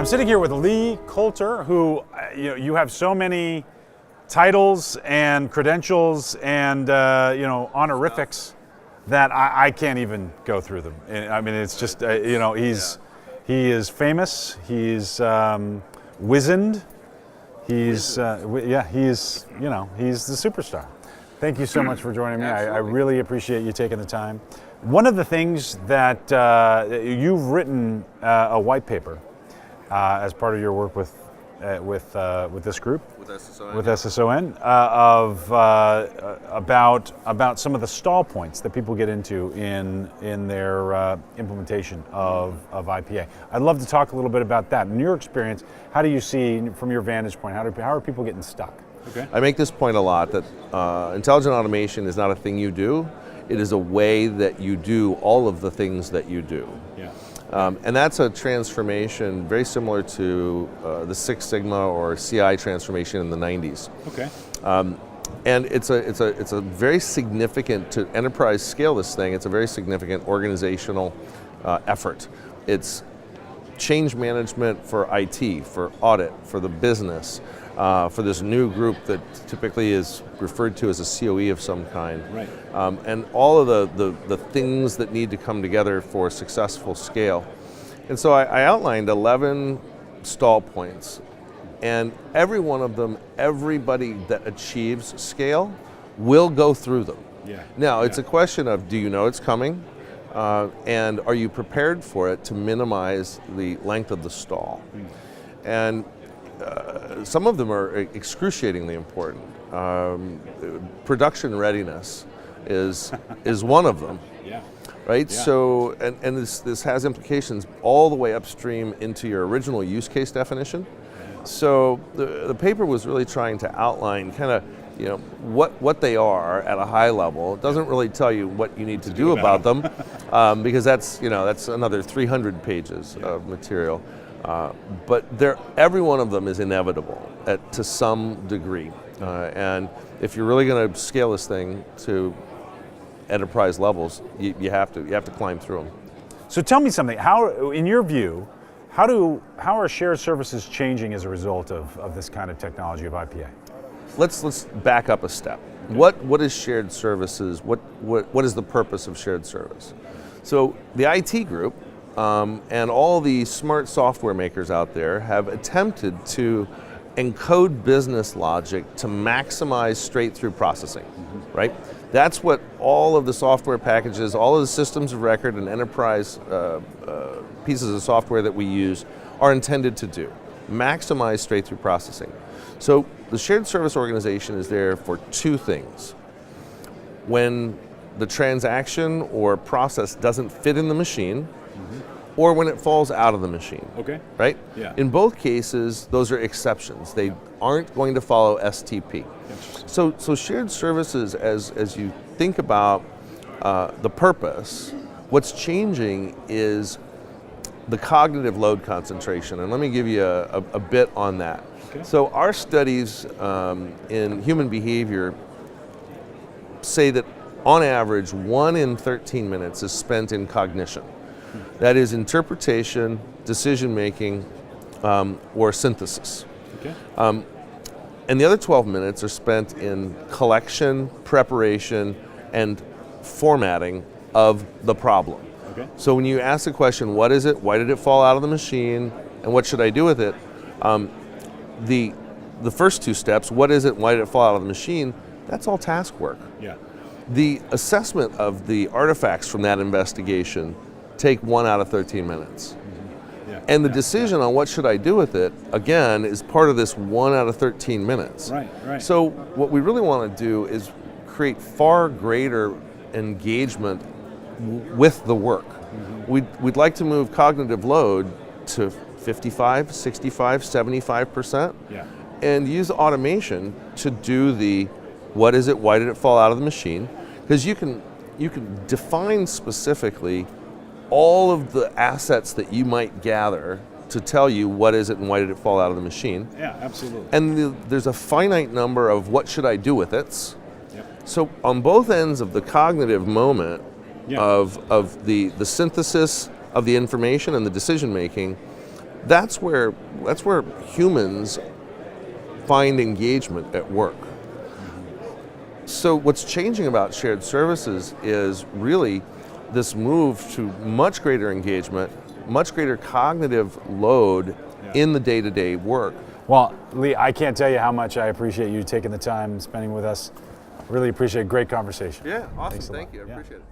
I'm sitting here with Lee Coulter, who you have so many titles and credentials and honorifics that I can't even go through them. I mean, it's just he is famous. He's wizened. He's he's the superstar. Thank you so much for joining me. I really appreciate you taking the time. One of the things that you've written a white paper as part of your work with this group, with SSON, about some of the stall points that people get into in their implementation of IPA. I'd love to talk a little bit about that. In your experience, how do you see, from your vantage point, how are people getting stuck? Okay. I make this point a lot that intelligent automation is not a thing you do. It is a way that you do all of the things that you do. Yeah. And that's a transformation very similar to the Six Sigma or CI transformation in the 90s. Okay. And it's a very significant, to enterprise scale this thing, it's a very significant organizational effort. It's change management for IT, for audit, for the business, for this new group that typically is referred to as a CoE of some kind. Right. And all of the things that need to come together for successful scale. And so I outlined 11 stall points, and every one of them, everybody that achieves scale will go through them. Yeah. Now, it's a question of, do you know it's coming? And are you prepared for it to minimize the length of the stall? And some of them are excruciatingly important. Production readiness is one of them. Yeah. Right? Yeah. So, and this has implications all the way upstream into your original use case definition. So the paper was really trying to outline kind of what they are at a high level. It doesn't really tell you what you need to do about them, because that's another 300 pages of material. But every one of them is inevitable to some degree. And if you're really going to scale this thing to enterprise levels, you have to climb through them. So tell me something. How, in your view, how are shared services changing as a result of this kind of technology of IPA? Let's back up a step. Okay. What is shared services? What is the purpose of shared service? So the IT group and all the smart software makers out there have attempted to encode business logic to maximize straight-through processing, right? That's what all of the software packages, all of the systems of record and enterprise pieces of software that we use are intended to do, maximize straight-through processing. So the shared service organization is there for two things. When the transaction or process doesn't fit in the machine, or when it falls out of the machine. Okay. Right? Yeah. In both cases, those are exceptions. They aren't going to follow STP. So shared services, as you think about the purpose, what's changing is the cognitive load concentration. And let me give you a bit on that. Okay. So our studies in human behavior say that on average, 1 in 13 minutes is spent in cognition. That is interpretation, decision-making, or synthesis. Okay. And the other 12 minutes are spent in collection, preparation, and formatting of the problem. Okay. So when you ask the question, what is it, why did it fall out of the machine, and what should I do with it, the first two steps, what is it, why did it fall out of the machine, that's all task work. Yeah. The assessment of the artifacts from that investigation take 1 out of 13 minutes. Yeah. And the decision on what should I do with it, again, is part of this 1 out of 13 minutes. Right. So what we really want to do is create far greater engagement with the work. We'd like to move cognitive load to 55, 65, 75%, and use automation to do the what is it, why did it fall out of the machine, because you can define specifically all of the assets that you might gather to tell you what is it and why did it fall out of the machine. Yeah, absolutely. And there's a finite number of what should I do with it. Yep. So on both ends of the cognitive moment of the synthesis of the information and the decision making, that's where humans find engagement at work. So what's changing about shared services is really this move to much greater engagement, much greater cognitive load in the day-to-day work. Well, Lee, I can't tell you how much I appreciate you taking the time spending with us. Really appreciate a great conversation. Yeah, awesome. Thanks a lot. Thank you. I appreciate it.